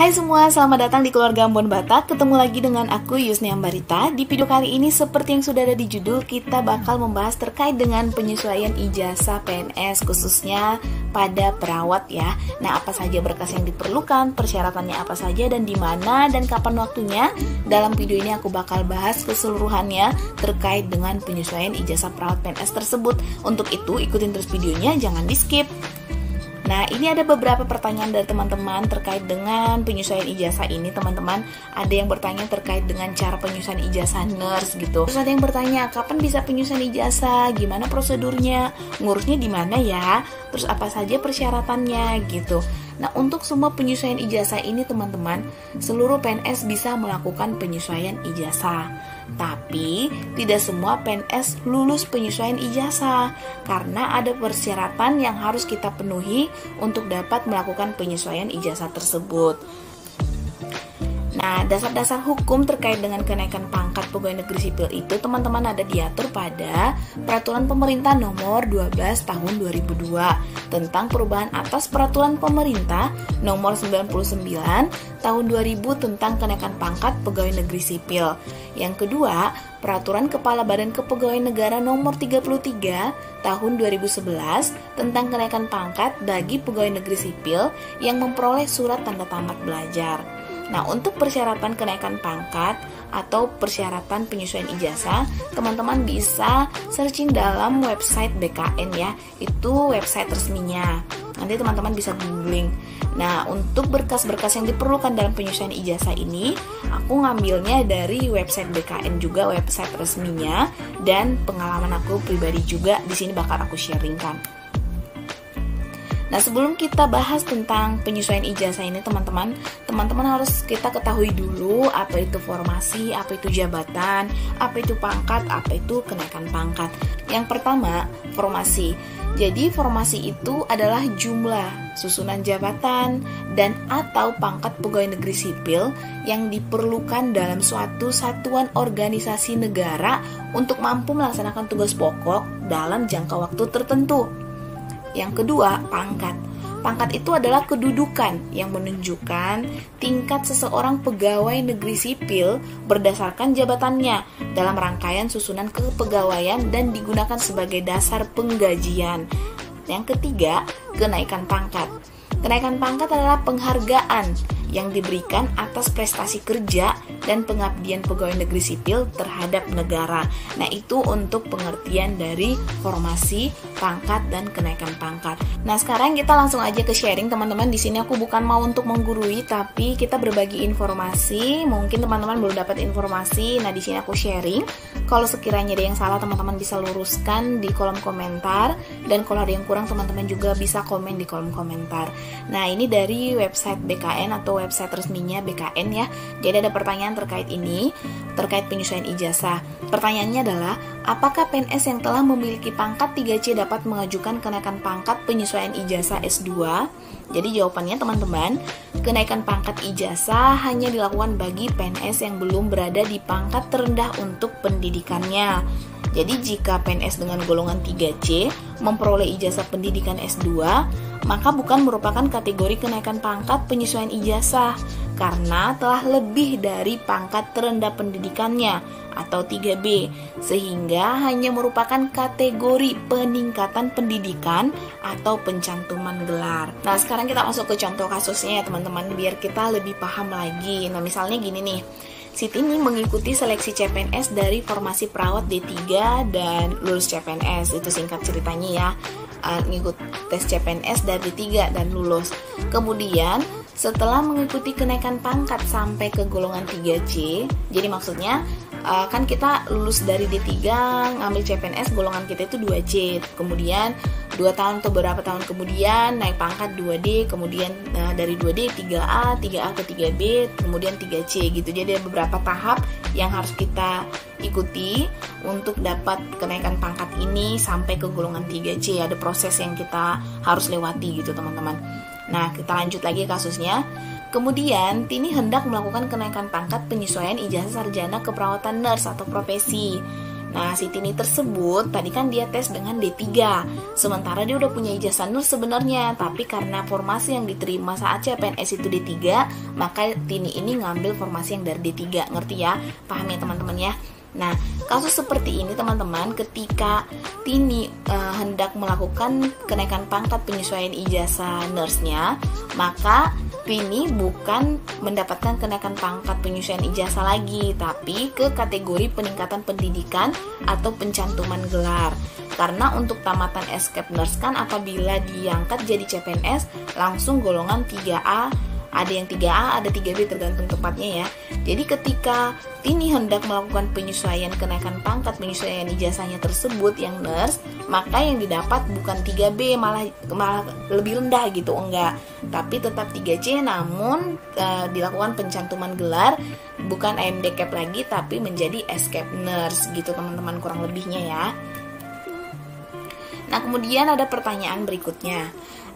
Hai semua, selamat datang di Keluarga Ambon Batak. Ketemu lagi dengan aku Yusni Ambarita. Di video kali ini seperti yang sudah ada di judul, kita bakal membahas terkait dengan penyesuaian ijazah PNS khususnya pada perawat ya. Nah, apa saja berkas yang diperlukan, persyaratannya apa saja dan di mana dan kapan waktunya. Dalam video ini aku bakal bahas keseluruhannya terkait dengan penyesuaian ijazah perawat PNS tersebut. Untuk itu ikutin terus videonya, jangan di-skip. Nah, ini ada beberapa pertanyaan dari teman-teman terkait dengan penyesuaian ijazah ini, teman-teman. Ada yang bertanya terkait dengan cara penyesuaian ijazah nurse gitu. Terus ada yang bertanya, kapan bisa penyesuaian ijazah? Gimana prosedurnya? Ngurusnya di mana ya? Terus apa saja persyaratannya gitu. Nah, untuk semua penyesuaian ijazah ini, teman-teman, seluruh PNS bisa melakukan penyesuaian ijazah. Tapi, tidak semua PNS lulus penyesuaian ijazah karena ada persyaratan yang harus kita penuhi untuk dapat melakukan penyesuaian ijazah tersebut. Nah, dasar-dasar hukum terkait dengan kenaikan pangkat pegawai negeri sipil itu, teman-teman, ada diatur pada Peraturan Pemerintah Nomor 12 Tahun 2002 tentang perubahan atas Peraturan Pemerintah Nomor 99 Tahun 2000 tentang kenaikan pangkat pegawai negeri sipil. Yang kedua, Peraturan Kepala Badan Kepegawaian Negara Nomor 33 Tahun 2011 tentang kenaikan pangkat bagi pegawai negeri sipil yang memperoleh surat tanda tamat belajar. Nah, untuk persyaratan kenaikan pangkat atau persyaratan penyesuaian ijazah, teman-teman bisa searching dalam website BKN ya. Itu website resminya. Nanti teman-teman bisa googling. Nah, untuk berkas-berkas yang diperlukan dalam penyesuaian ijazah ini, aku ngambilnya dari website BKN juga, website resminya, dan pengalaman aku pribadi juga di sini bakal aku sharingkan. Nah, sebelum kita bahas tentang penyesuaian ijazah ini, teman-teman harus kita ketahui dulu apa itu formasi, apa itu jabatan, apa itu pangkat, apa itu kenaikan pangkat. Yang pertama, formasi. Jadi, formasi itu adalah jumlah susunan jabatan dan atau pangkat pegawai negeri sipil yang diperlukan dalam suatu satuan organisasi negara untuk mampu melaksanakan tugas pokok dalam jangka waktu tertentu. Yang kedua, pangkat. Pangkat itu adalah kedudukan yang menunjukkan tingkat seseorang pegawai negeri sipil berdasarkan jabatannya dalam rangkaian susunan kepegawaian dan digunakan sebagai dasar penggajian. Yang ketiga, kenaikan pangkat. Kenaikan pangkat adalah penghargaan yang diberikan atas prestasi kerja dan pengabdian pegawai negeri sipil terhadap negara. Nah, itu untuk pengertian dari formasi, pangkat, dan kenaikan pangkat. Nah, sekarang kita langsung aja ke sharing, teman-teman. Di sini aku bukan mau untuk menggurui, tapi kita berbagi informasi. Mungkin teman-teman belum dapat informasi. Nah, di sini aku sharing. Kalau sekiranya ada yang salah, teman-teman bisa luruskan di kolom komentar. Dan kalau ada yang kurang, teman-teman juga bisa komen di kolom komentar. Nah, ini dari website BKN atau website resminya BKN ya. Jadi ada pertanyaan terkait ini, terkait penyesuaian ijazah. Pertanyaannya adalah, apakah PNS yang telah memiliki pangkat 3C dapat mengajukan kenaikan pangkat penyesuaian ijazah S2? Jadi jawabannya, teman-teman, kenaikan pangkat ijazah hanya dilakukan bagi PNS yang belum berada di pangkat terendah untuk pendidikannya. Jadi jika PNS dengan golongan 3C memperoleh ijazah pendidikan S2, maka bukan merupakan kategori kenaikan pangkat penyesuaian ijazah karena telah lebih dari pangkat terendah pendidikannya atau 3B, sehingga hanya merupakan kategori peningkatan pendidikan atau pencantuman gelar. Nah, sekarang kita masuk ke contoh kasusnya ya, teman-teman, biar kita lebih paham lagi. Nah, misalnya gini nih. Siti ini mengikuti seleksi CPNS dari formasi perawat D3 dan lulus CPNS. Itu singkat ceritanya ya. Ngikut tes CPNS dari D3 dan lulus. Kemudian setelah mengikuti kenaikan pangkat sampai ke golongan 3C, jadi maksudnya kan kita lulus dari D3 ngambil CPNS, golongan kita itu 2C. Kemudian 2 tahun atau beberapa tahun kemudian naik pangkat 2D, kemudian dari 2D 3A, 3A ke 3B, kemudian 3C gitu. Jadi ada beberapa tahap yang harus kita ikuti untuk dapat kenaikan pangkat ini sampai ke golongan 3C. Ada proses yang kita harus lewati gitu, teman-teman. Nah, kita lanjut lagi kasusnya. Kemudian, Tini hendak melakukan kenaikan pangkat penyesuaian ijazah sarjana keperawatan nurse atau profesi. Nah, si Tini tersebut tadi kan dia tes dengan D3. Sementara dia udah punya ijazah nurse sebenarnya, tapi karena formasi yang diterima saat CPNS itu D3, maka Tini ini ngambil formasi yang dari D3. Ngerti ya? Paham ya teman-teman ya? Nah, kasus seperti ini teman-teman, ketika Tini hendak melakukan kenaikan pangkat penyesuaian ijazah nurse-nya, maka Tini bukan mendapatkan kenaikan pangkat penyesuaian ijazah lagi, tapi ke kategori peningkatan pendidikan atau pencantuman gelar. Karena untuk tamatan escape nurse kan apabila diangkat jadi CPNS langsung golongan 3A, ada yang 3A, ada 3B tergantung tempatnya ya. Jadi ketika Tini hendak melakukan penyesuaian kenaikan pangkat penyesuaian ijazahnya tersebut yang nurse, maka yang didapat bukan 3B, malah lebih rendah gitu, enggak. Tapi tetap 3C, namun dilakukan pencantuman gelar, bukan AMD Cap lagi tapi menjadi escape nurse gitu teman-teman, kurang lebihnya ya. Nah, kemudian ada pertanyaan berikutnya.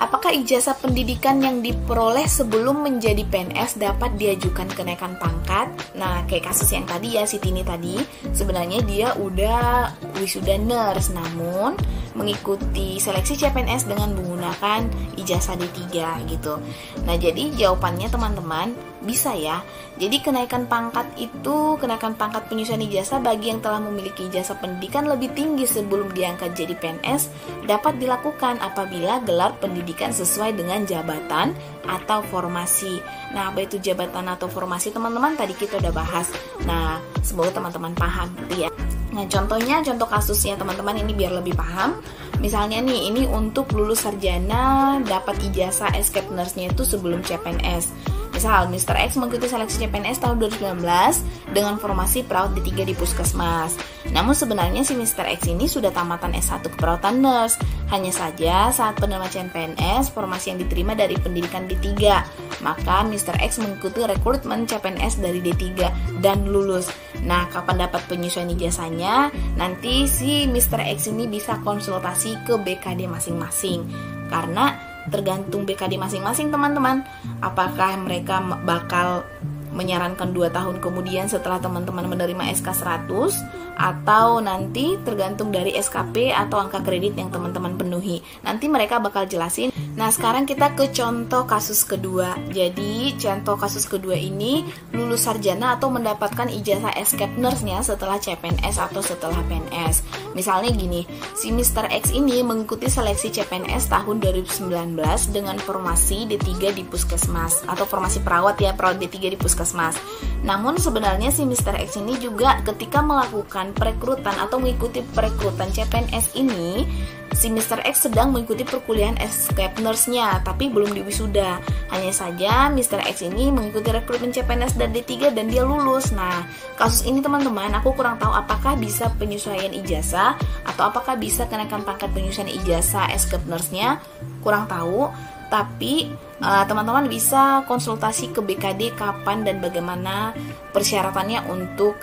Apakah ijazah pendidikan yang diperoleh sebelum menjadi PNS dapat diajukan kenaikan pangkat? Nah, kayak kasus yang tadi ya, si Tini tadi, sebenarnya dia udah wisuda nurse, namun mengikuti seleksi CPNS dengan menggunakan ijazah D3 gitu. Nah, jadi jawabannya teman-teman bisa ya. Jadi kenaikan pangkat itu, kenaikan pangkat penyesuaian ijazah bagi yang telah memiliki ijazah pendidikan lebih tinggi sebelum diangkat jadi PNS dapat dilakukan apabila gelar pendidikan sesuai dengan jabatan atau formasi. Nah, apa itu jabatan atau formasi teman-teman? Tadi kita udah bahas. Nah, semoga teman-teman paham gitu ya. Nah, contohnya, contoh kasusnya teman-teman ini biar lebih paham. Misalnya nih, ini untuk lulus sarjana dapat ijazah escape nurse-nya itu sebelum CPNS. Misal, Mr. X mengikuti seleksi CPNS tahun 2019 dengan formasi perawat D3 di puskesmas. Namun sebenarnya si Mr. X ini sudah tamatan S1 keperawatan nurse. Hanya saja saat penerimaan CPNS, formasi yang diterima dari pendidikan D3. Maka Mr. X mengikuti rekrutmen CPNS dari D3 dan lulus. Nah, kapan dapat penyesuaian ijazahnya? Nanti si Mr. X ini bisa konsultasi ke BKD masing-masing. Karena tergantung BKD masing-masing teman-teman, apakah mereka bakal menyarankan 2 tahun kemudian setelah teman-teman menerima SK 100 atau nanti tergantung dari SKP atau angka kredit yang teman-teman penuhi. Nanti mereka bakal jelasin. Nah, sekarang kita ke contoh kasus kedua. Jadi, contoh kasus kedua ini lulus sarjana atau mendapatkan ijazah escape nurse-nya setelah CPNS atau setelah PNS. Misalnya gini, si Mr. X ini mengikuti seleksi CPNS tahun 2019 dengan formasi D3 di puskesmas atau formasi perawat ya, perawat D3 di puskesmas. Namun sebenarnya si Mr. X ini juga ketika melakukan perekrutan atau mengikuti perekrutan CPNS ini, si Mr. X sedang mengikuti perkuliahan escape nurse-nya, tapi belum diwisuda. Hanya saja Mr. X ini mengikuti rekrutmen CPNS dan D3 dan dia lulus. Nah, kasus ini teman-teman, aku kurang tahu apakah bisa penyesuaian ijazah atau apakah bisa kenaikan pangkat penyesuaian ijazah escape nurse-nya, kurang tahu. Tapi teman-teman bisa konsultasi ke BKD kapan dan bagaimana persyaratannya untuk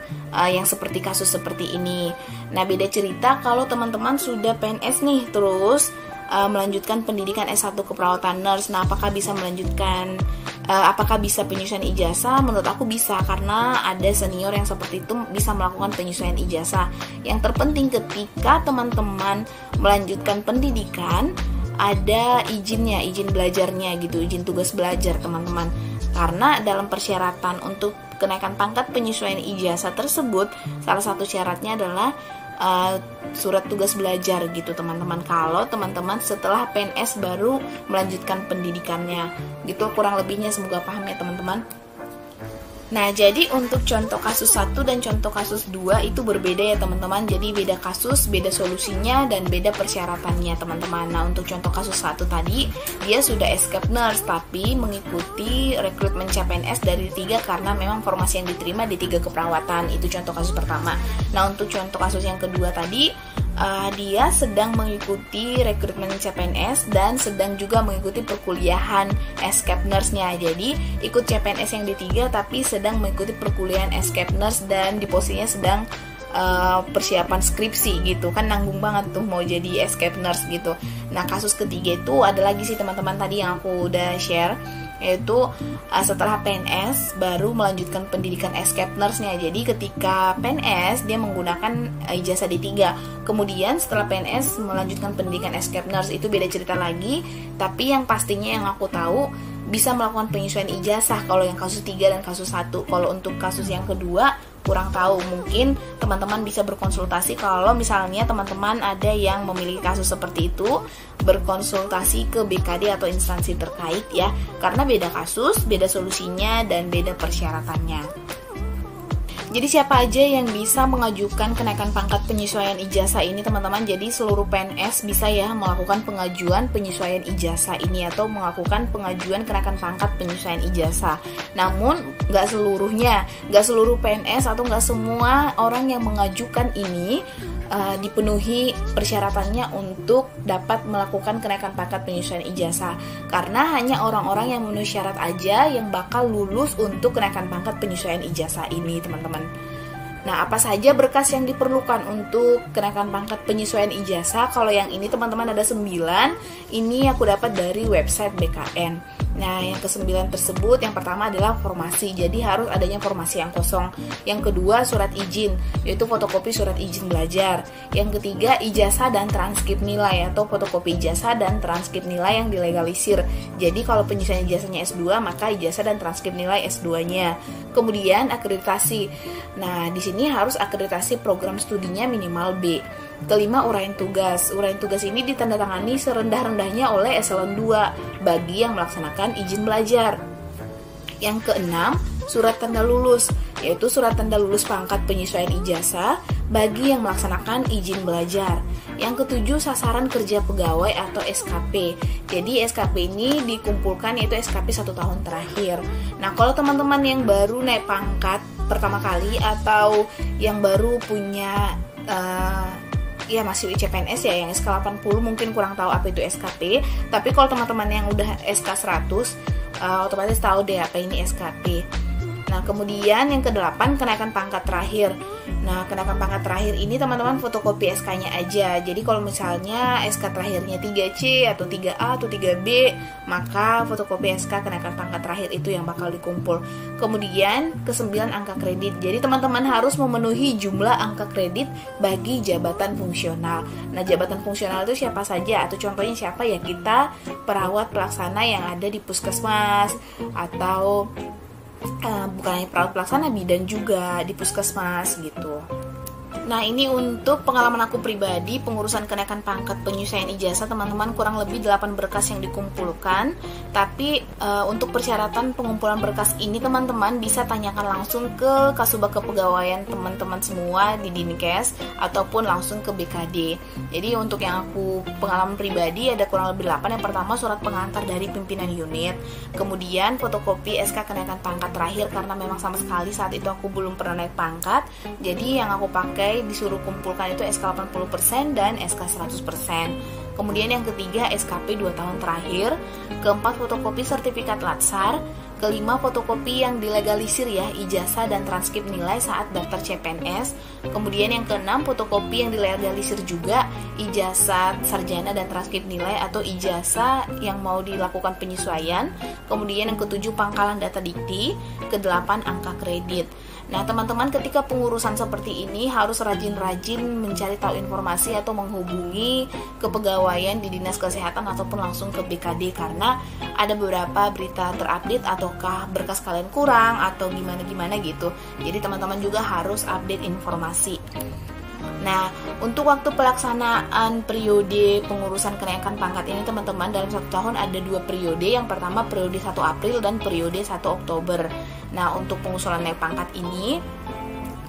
yang seperti kasus seperti ini. Nah, beda cerita kalau teman-teman sudah PNS nih, terus melanjutkan pendidikan S1 keperawatan nurse. Nah, apakah bisa melanjutkan, apakah bisa penyesuaian ijazah? Menurut aku bisa, karena ada senior yang seperti itu bisa melakukan penyesuaian ijazah. Yang terpenting ketika teman-teman melanjutkan pendidikan, ada izinnya, izin belajarnya gitu, izin tugas belajar teman-teman. Karena dalam persyaratan untuk kenaikan pangkat penyesuaian ijazah tersebut, salah satu syaratnya adalah surat tugas belajar gitu teman-teman. Kalau teman-teman setelah PNS baru melanjutkan pendidikannya gitu, kurang lebihnya semoga paham ya teman-teman. Nah, jadi untuk contoh kasus 1 dan contoh kasus 2 itu berbeda ya teman-teman. Jadi beda kasus, beda solusinya, dan beda persyaratannya teman-teman. Nah, untuk contoh kasus 1 tadi, dia sudah escape nurse tapi mengikuti rekrutmen CPNS dari D3 karena memang formasi yang diterima D3 keperawatan. Itu contoh kasus pertama. Nah, untuk contoh kasus yang kedua tadi, dia sedang mengikuti rekrutmen CPNS dan sedang juga mengikuti perkuliahan escape nurse-nya. Jadi ikut CPNS yang D3 tapi sedang mengikuti perkuliahan escape nurse dan di posisinya sedang persiapan skripsi gitu kan, nanggung banget tuh mau jadi escape nurse gitu. Nah, kasus ketiga itu ada lagi sih teman-teman tadi yang aku udah share. yaitu setelah PNS baru melanjutkan pendidikan escape nurse-nya. Jadi ketika PNS dia menggunakan ijazah D3, kemudian setelah PNS melanjutkan pendidikan escape nurse, itu beda cerita lagi. Tapi yang pastinya yang aku tahu bisa melakukan penyesuaian ijazah kalau yang kasus 3 dan kasus 1. Kalau untuk kasus yang kedua kurang tahu, mungkin teman-teman bisa berkonsultasi. Kalau misalnya teman-teman ada yang memiliki kasus seperti itu, berkonsultasi ke BKD atau instansi terkait ya, karena beda kasus, beda solusinya, dan beda persyaratannya. Jadi siapa aja yang bisa mengajukan kenaikan pangkat penyesuaian ijazah ini teman-teman? Jadi seluruh PNS bisa ya melakukan pengajuan penyesuaian ijazah ini atau melakukan pengajuan kenaikan pangkat penyesuaian ijazah. Namun nggak seluruhnya, nggak seluruh PNS atau nggak semua orang yang mengajukan ini dipenuhi persyaratannya untuk dapat melakukan kenaikan pangkat penyesuaian ijazah, karena hanya orang-orang yang memenuhi syarat aja yang bakal lulus untuk kenaikan pangkat penyesuaian ijazah ini teman-teman. Nah, apa saja berkas yang diperlukan untuk kenaikan pangkat penyesuaian ijazah? Kalau yang ini teman-teman ada 9, ini aku dapat dari website BKN. Nah, yang ke-9 tersebut, yang pertama adalah formasi, jadi harus adanya formasi yang kosong. Yang kedua, surat izin, yaitu fotokopi surat izin belajar. Yang ketiga, ijazah dan transkrip nilai, atau fotokopi ijazah dan transkrip nilai yang dilegalisir. Jadi kalau penyesuaian ijazahnya S2, maka ijazah dan transkrip nilai S2-nya. Kemudian akreditasi. Nah, di sini harus akreditasi program studinya minimal B. Kelima, uraian tugas. Uraian tugas ini ditandatangani serendah-rendahnya oleh eselon 2 bagi yang melaksanakan izin belajar. Yang keenam, surat tanda lulus, yaitu surat tanda lulus pangkat penyesuaian ijazah bagi yang melaksanakan izin belajar. Yang ketujuh, sasaran kerja pegawai atau SKP. Jadi SKP ini dikumpulkan, yaitu SKP 1 tahun terakhir. Nah, kalau teman-teman yang baru naik pangkat pertama kali atau yang baru punya ya masih CPNS ya, yang SK 80 mungkin kurang tahu apa itu SKP. Tapi kalau teman-teman yang udah SK 100 otomatis tahu deh apa ini SKP. Nah, kemudian yang ke-8, kenaikan pangkat terakhir. Nah, kenaikan pangkat terakhir ini teman-teman fotokopi SK-nya aja. Jadi kalau misalnya SK terakhirnya 3C atau 3A atau 3B, maka fotokopi SK kenaikan pangkat terakhir itu yang bakal dikumpul. Kemudian ke-9, angka kredit. Jadi teman-teman harus memenuhi jumlah angka kredit bagi jabatan fungsional. Nah, jabatan fungsional itu siapa saja? Atau contohnya siapa ya? Kita perawat pelaksana yang ada di puskesmas, atau bukan hanya perawat pelaksana, bidan juga di puskesmas gitu. Nah, ini untuk pengalaman aku pribadi pengurusan kenaikan pangkat penyesuaian ijazah teman-teman, kurang lebih 8 berkas yang dikumpulkan. Tapi untuk persyaratan pengumpulan berkas ini teman-teman bisa tanyakan langsung ke Kasubag Kepegawaian teman-teman semua di Dinkes ataupun langsung ke BKD. Jadi untuk yang aku pengalaman pribadi ada kurang lebih 8. Yang pertama, surat pengantar dari pimpinan unit. Kemudian fotokopi SK kenaikan pangkat terakhir, karena memang sama sekali saat itu aku belum pernah naik pangkat. Jadi yang aku pakai disuruh kumpulkan itu SK 80% dan SK 100%. Kemudian yang ketiga, SKP 2 tahun terakhir. Keempat, fotokopi sertifikat latsar. Kelima, fotokopi yang dilegalisir ya, ijazah dan transkrip nilai saat daftar CPNS. Kemudian yang keenam, fotokopi yang dilegalisir juga, ijazah sarjana dan transkrip nilai atau ijazah yang mau dilakukan penyesuaian. Kemudian yang ketujuh, pangkalan data dikti. Kedelapan, angka kredit. Nah, teman-teman, ketika pengurusan seperti ini harus rajin-rajin mencari tahu informasi atau menghubungi kepegawaian di Dinas Kesehatan ataupun langsung ke BKD, karena ada beberapa berita terupdate ataukah berkas kalian kurang atau gimana-gimana gitu. Jadi teman-teman juga harus update informasi. Nah, untuk waktu pelaksanaan periode pengurusan kenaikan pangkat ini teman-teman, dalam 1 tahun ada 2 periode. Yang pertama periode 1 April dan periode 1 Oktober. Nah, untuk pengusulan naik pangkat ini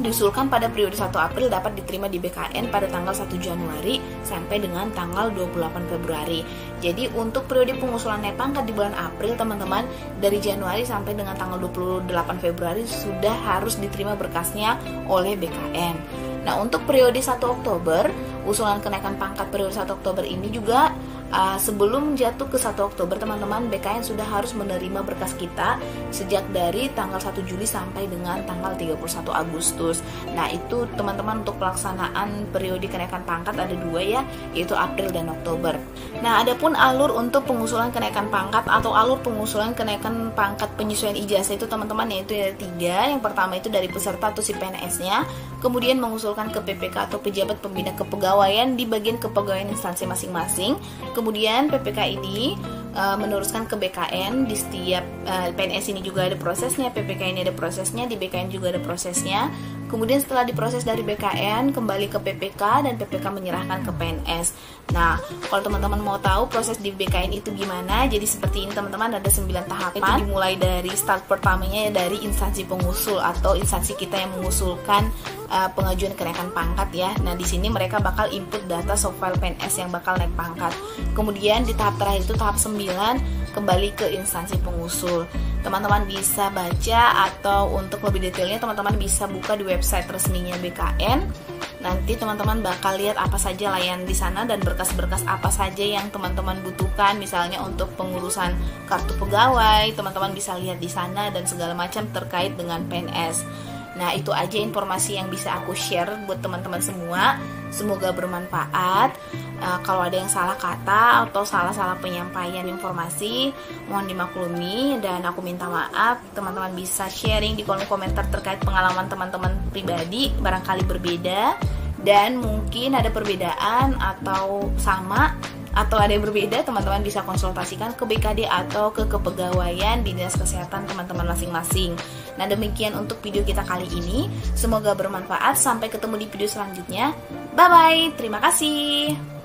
diusulkan pada periode 1 April dapat diterima di BKN pada tanggal 1 Januari sampai dengan tanggal 28 Februari. Jadi untuk periode pengusulan naik pangkat di bulan April teman-teman, dari Januari sampai dengan tanggal 28 Februari sudah harus diterima berkasnya oleh BKN. Nah, untuk periode 1 Oktober, usulan kenaikan pangkat periode 1 Oktober ini juga sebelum jatuh ke 1 Oktober teman-teman, BKN sudah harus menerima berkas kita sejak dari tanggal 1 Juli sampai dengan tanggal 31 Agustus. Nah, itu teman-teman untuk pelaksanaan periode kenaikan pangkat ada 2 ya, yaitu April dan Oktober. Nah, adapun alur untuk pengusulan kenaikan pangkat atau alur pengusulan kenaikan pangkat penyesuaian ijazah itu teman-teman, yaitu ada 3. Yang pertama itu dari peserta atau si PNS-nya, kemudian mengusulkan ke PPK atau pejabat pembina kepegawaian di bagian kepegawaian instansi masing-masing. Kemudian PPK ini meneruskan ke BKN. Di setiap PNS ini juga ada prosesnya, PPK ini ada prosesnya, di BKN juga ada prosesnya. Kemudian setelah diproses dari BKN kembali ke PPK dan PPK menyerahkan ke PNS. Nah, kalau teman-teman mau tahu proses di BKN itu gimana, jadi seperti ini teman-teman, ada 9 tahapan. Itu dimulai dari start pertamanya dari instansi pengusul atau instansi kita yang mengusulkan pengajuan kenaikan pangkat ya. Nah, di sini mereka bakal input data softfile PNS yang bakal naik pangkat. Kemudian di tahap terakhir itu tahap 9 kembali ke instansi pengusul. Teman-teman bisa baca atau untuk lebih detailnya teman-teman bisa buka di website resminya BKN. Nanti teman-teman bakal lihat apa saja layanan di sana dan berkas-berkas apa saja yang teman-teman butuhkan, misalnya untuk pengurusan kartu pegawai, teman-teman bisa lihat di sana dan segala macam terkait dengan PNS. Nah, itu aja informasi yang bisa aku share buat teman-teman semua. Semoga bermanfaat. Kalau ada yang salah kata atau salah-salah penyampaian informasi, mohon dimaklumi dan aku minta maaf. Teman-teman bisa sharing di kolom komentar terkait pengalaman teman-teman pribadi, barangkali berbeda dan mungkin ada perbedaan atau sama atau ada yang berbeda, teman-teman bisa konsultasikan ke BKD atau ke kepegawaian di dinas kesehatan teman-teman masing-masing. Nah, demikian untuk video kita kali ini. Semoga bermanfaat. Sampai ketemu di video selanjutnya. Bye-bye. Terima kasih.